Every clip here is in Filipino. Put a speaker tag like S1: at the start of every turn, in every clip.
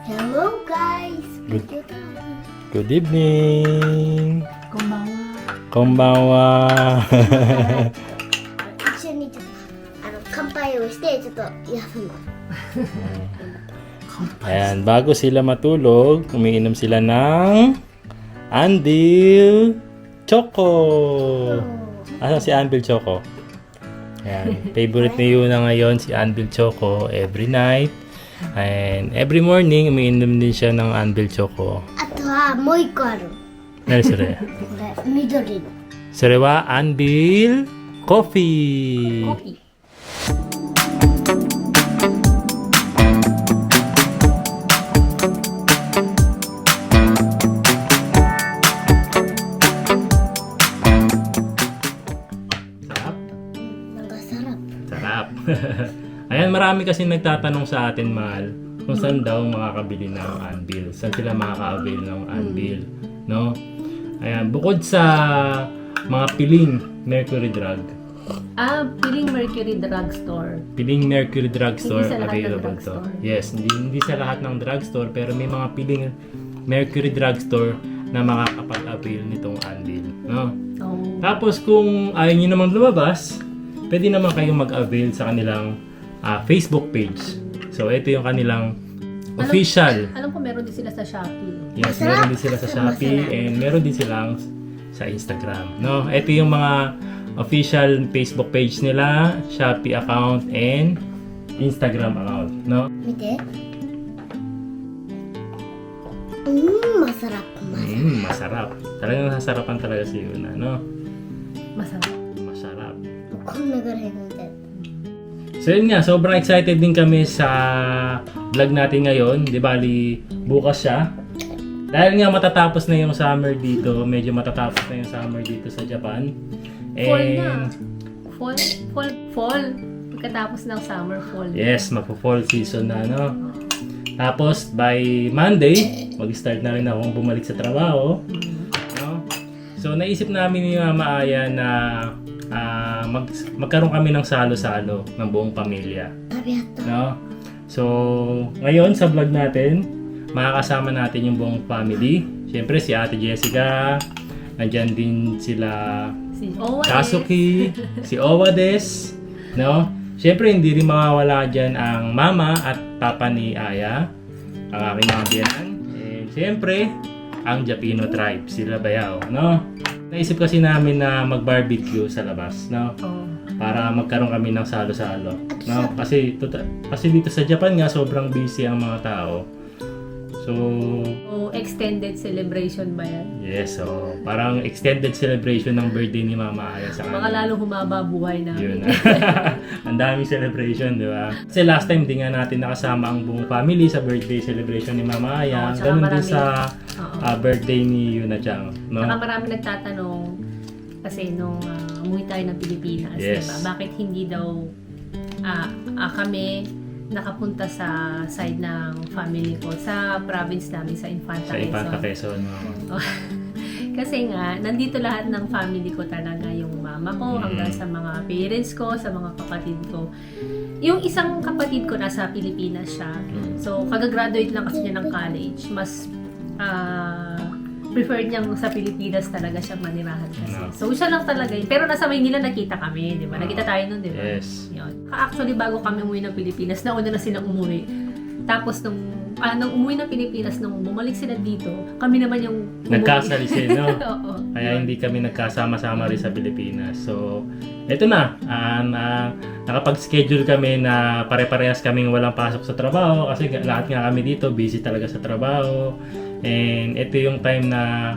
S1: Hello guys!
S2: Good-
S1: Video time.
S2: Good evening!
S3: こんばんは。
S2: こんばんは
S1: 一緒にちょっと乾杯をしてちょっと休む。
S2: Ayan, bago sila matulog, umiinom sila ng Anbil Choco. Asan si Anbil Choco? Ayan, favorite ni Yuna ngayon si Anbil Choco every night. And every morning, umiinom din siya ng Anbil Choco.
S1: あとはもう一個ある。
S2: 何それ？
S1: これ緑の。
S2: それはAnbil Coffee.
S3: コピー。
S2: Sarap.
S1: Sarap.
S2: Sarap. Ayan, marami kasi nagtatanong sa atin, Mahal, kung saan daw makakabili ng Anbil. Saan sila makaka-avail ng Anbil, no? Ayan, bukod sa mga piling Mercury Drug,
S3: Piling Mercury Drugstore.
S2: piling Mercury Drugstore
S3: Hindi sa lahat ng
S2: available to.
S3: drugstore.
S2: Yes, hindi sa lahat ng drugstore, pero may mga piling Mercury Drugstore na makakapag-avail nitong Anbil, no?
S3: Oh.
S2: Tapos kung ayaw nyo namang lumabas, pwede naman kayong mag-avail sa kanilang Facebook page. So, ito yung kanilang official.
S3: Alam ko meron din sila sa Shopee.
S2: Yes,
S1: Masarap.
S2: meron din sila sa Shopee
S1: Masarap.
S2: and meron din silang sa Instagram. No? Ito yung mga official Facebook page nila, Shopee account, and Instagram account. No?
S1: 見て。masarap.
S2: Masarap. Talagang nasasarapan talaga si Yuna. No?
S3: Masarap.
S2: Masarap.
S1: こんなぐらい飲んで。
S2: So yun nga, sobrang excited din kami sa vlog natin ngayon. Di bali, bukas siya. Dahil nga matatapos na yung summer dito, medyo matatapos na yung summer dito sa Japan.
S3: Fall na. Fall. Pagkatapos ng summer, fall.
S2: Yes, magpo-fall season na, no? Tapos, by Monday, mag-start na rin akong bumalik sa trabaho. No? So, naisip namin ni Mama Aya na magkaroon kami ng salo-salo ng buong pamilya.
S1: 食べやった。
S2: No? So, ngayon sa vlog natin, makakasama natin yung buong family. Siyempre si Ate Jessica, nandyan din sila
S3: Si Owa
S2: Kasuki, si Owades, no? Siyempre hindi rin mawawala dyan ang mama at papa ni Aya, ang aking mga biyanan. And siyempre, ang Japino tribe, sila Bayaw, no? Naisip kasi namin na mag-barbecue sa labas, no?
S3: Oh.
S2: Para magkaroon kami ng salo-salo. No? Kasi dito sa Japan nga, sobrang busy ang mga tao. So,
S3: Extended celebration ba yan?
S2: yes, so parang extended celebration ng birthday ni Mama Aya sa
S3: Baka lalong humaba buhay
S2: Yun.
S3: namin.
S2: Ang daming celebration, di ba? Kasi last time, di nga natin nakasama ang buong family sa birthday celebration ni Mama Aya.
S3: Oo, tsaka
S2: Ganun din
S3: marami-
S2: sa
S3: Oo.
S2: birthday ni Yuna Chang. No?
S3: Saka marami nagtatanong kasi nung umuwi tayo ng Pilipinas,
S2: Yes.
S3: diba? Bakit hindi daw kami nakapunta sa side ng family ko sa province namin sa Infanta
S2: Sa Infanta
S3: Quezon.
S2: Quezon. No?
S3: Kasi nga, nandito lahat ng family ko talaga, yung mama ko, hanggang sa mga parents ko, sa mga kapatid ko. Yung isang kapatid ko nasa Pilipinas siya. So, kagagraduate lang kasi niya ng college. Mas preferred niyang sa Pilipinas talaga siyang manirahan kasi.
S2: No.
S3: So, siya lang talaga yun. Pero nasa Maynila nakita kami, di ba? Nakita tayo nun, di ba?
S2: Yes.
S3: Yun. Actually, bago kami umuwi ng Pilipinas, nauna na silang umuwi. Tapos, nung umuwi ng Pilipinas, nung bumalik sila dito, kami naman yung umuwi.
S2: Nagkasalisin, no?
S3: Oo.
S2: Kaya hindi kami nagkasama-sama rin sa Pilipinas. So, eto na. Nakapag-schedule kami na pare-parehas kaming walang pasok sa trabaho kasi lahat nga kami dito busy talaga sa trabaho. And ito yung time na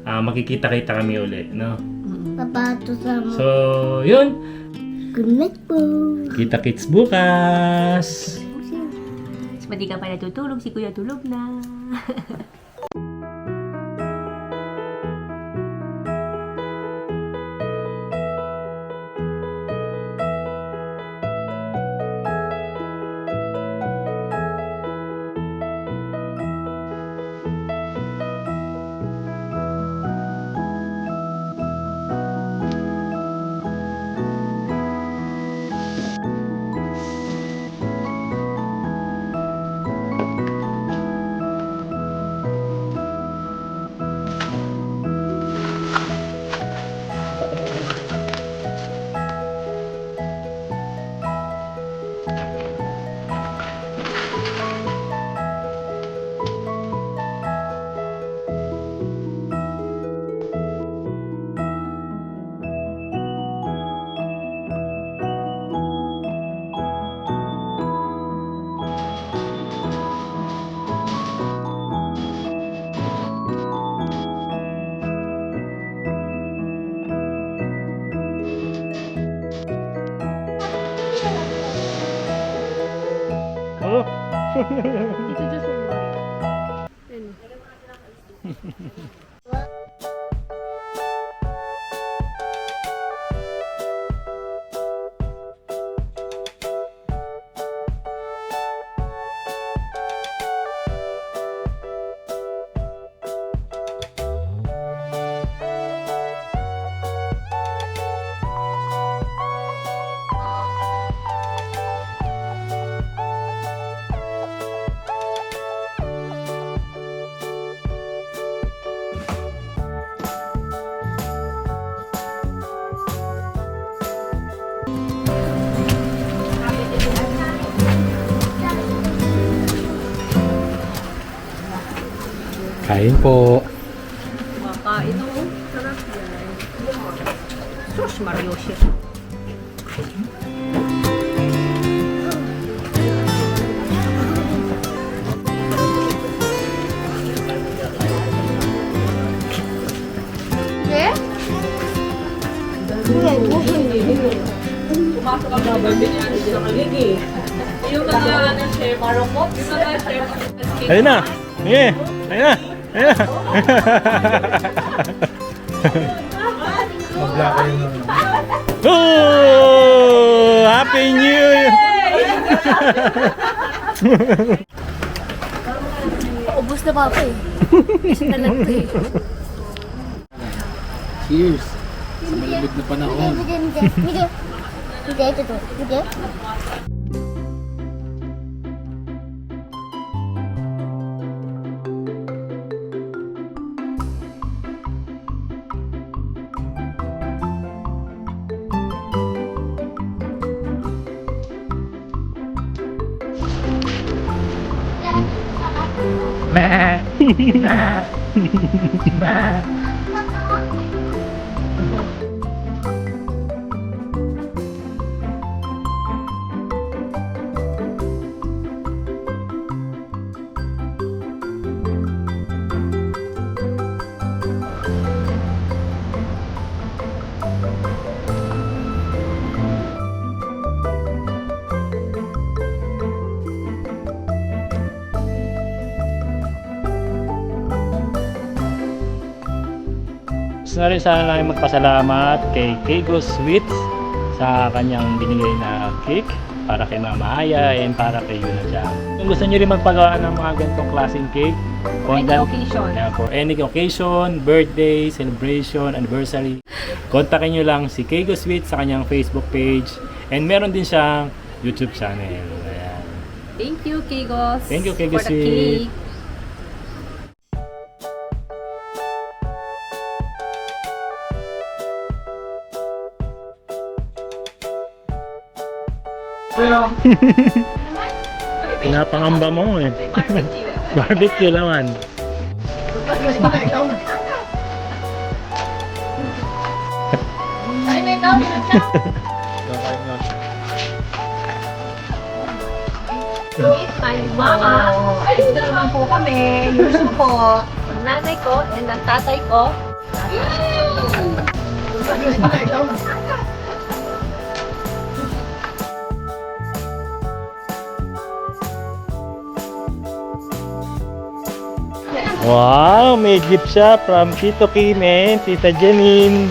S2: makikita-kita kami uli, no?
S1: Papa, ito sa mo.
S2: So, yun.
S1: Good night po.
S2: Kita-kits bukas.
S3: Mas di ka pa natutulog, si Kuya tulog na. Ito just one more. Ano?
S2: Kain po.
S3: Makain ako. Sarap yan. Sus, Mario shit.
S1: 네?
S4: Pumasok ang double din yan sa kaligi. Yung mga chef, marupot, yung mga chef.
S2: Ayun na. Sige. Ayun na. Ayun na. Oh! Happy New Year!
S1: Ubus na pa ako eh. Isa na lang to eh.
S5: Cheers! Sa malamig na panahon.
S1: Hindi. Hindi, ito to. Hindi.
S2: Gusto na rin sana namin magpasalamat kay Kego Sweets sa kanyang binigay na cake para kay Mama Aya and para kay Yuna Jam. Kung gusto niyo rin magpagawa ng mga ganitong klaseng cake,
S3: Any occasion.
S2: for any occasion, birthday, celebration, anniversary, kontakin nyo lang si Kego Sweets sa kanyang Facebook page and meron din siyang YouTube channel. Ayan.
S3: Thank you, Kegos.
S2: Thank you, Kego
S3: for the
S2: Sweet.
S3: cake.
S2: Pinapangamba mo eh. Barbecue naman.
S3: Ay, mama. Dito naman po kami. Yuso po. Ang nanay ko and ang tatay ko.
S2: Wow, may gift siya from Tito Kim and Tita Janine.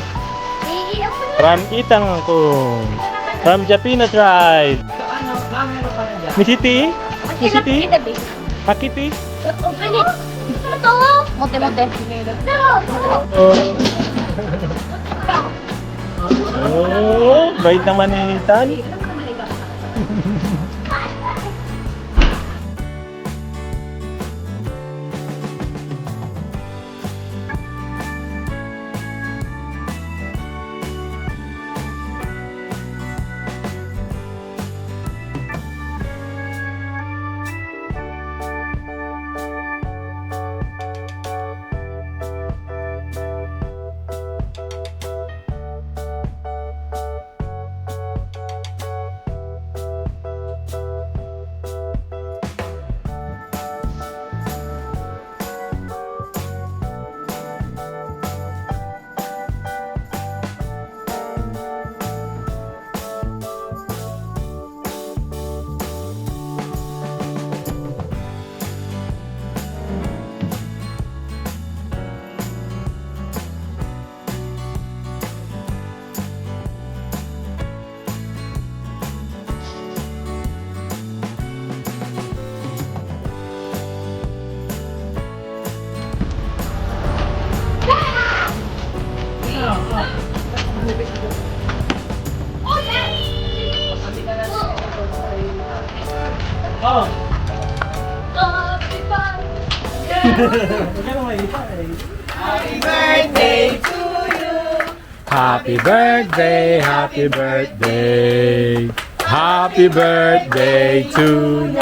S2: From Itang ko. From Japina Tribe. Misiti? Misiti? Pakiti?
S1: Open it. Ito. Mote-mote.
S2: Oh, bait naman ni Tan. Oh!
S4: Happy
S2: birthday to you! Happy birthday, happy birthday! Happy birthday to you!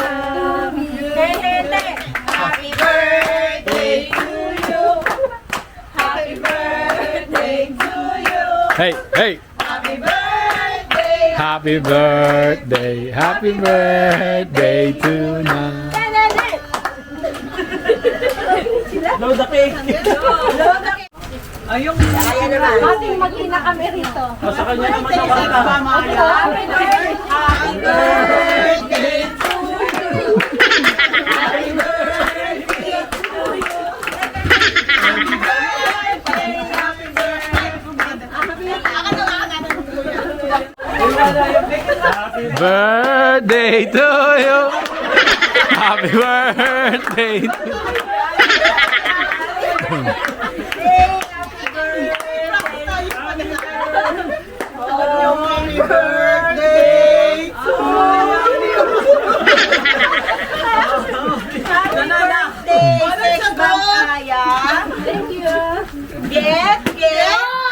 S4: Happy birthday to you. Happy birthday to you.
S2: Hey, hey!
S4: Happy birthday.
S2: Happy birthday, happy birthday to na. Load the cake!
S3: Ating mag-ina kami rito.
S2: Sa kanya naman nakakanta.
S4: Happy birthday to you. Happy birthday to you. Happy
S2: Birthday to you! Happy birthday to you!
S4: Happy birthday to you. Thank you. Get.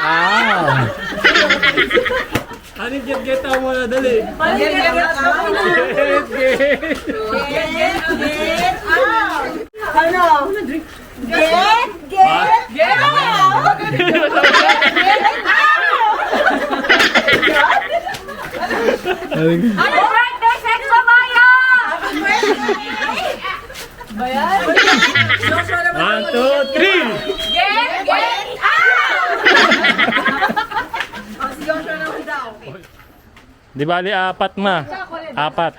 S2: Ah! Anong get mo na dali?
S4: Happy birthday, Sexo Maya!
S2: 1, 2, 3!
S4: Get out!
S2: Di bali, apat ma. Apat.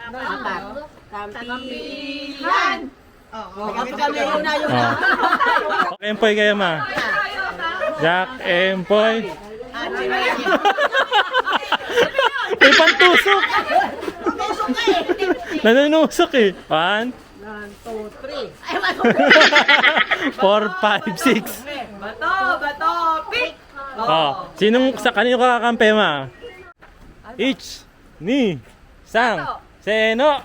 S4: Kampilan!
S2: Jack Empoy kayo ma. Jack Empoy. May pantusok. Nanunusok eh. 1, 2, 3. 4, 5, 6.
S4: Bato, pick!
S2: Oh, sa kanino ka kakampi ma? Ich, ni, sang, seno.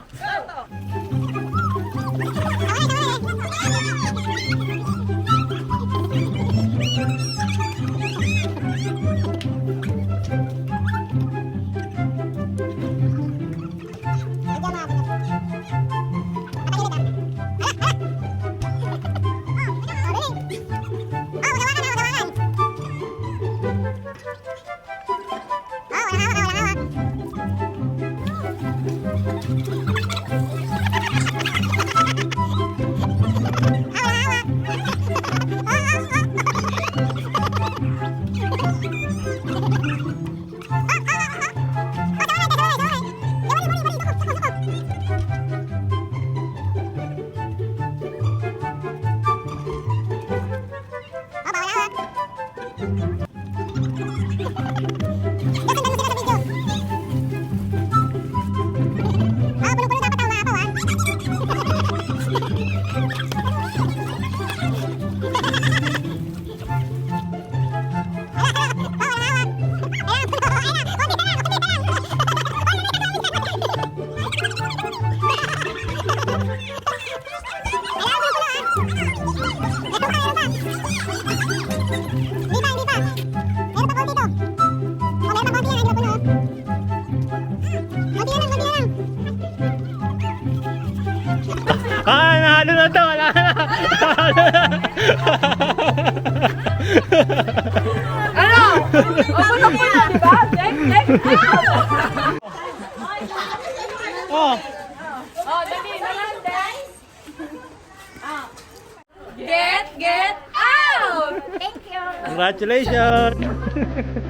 S2: Ah, nahalo na to. Wala na.
S4: Ano? Ano po na, di ba?
S2: Oh,
S4: Oh, dali naman, guys. Get out!
S1: Thank you.
S2: congratulations.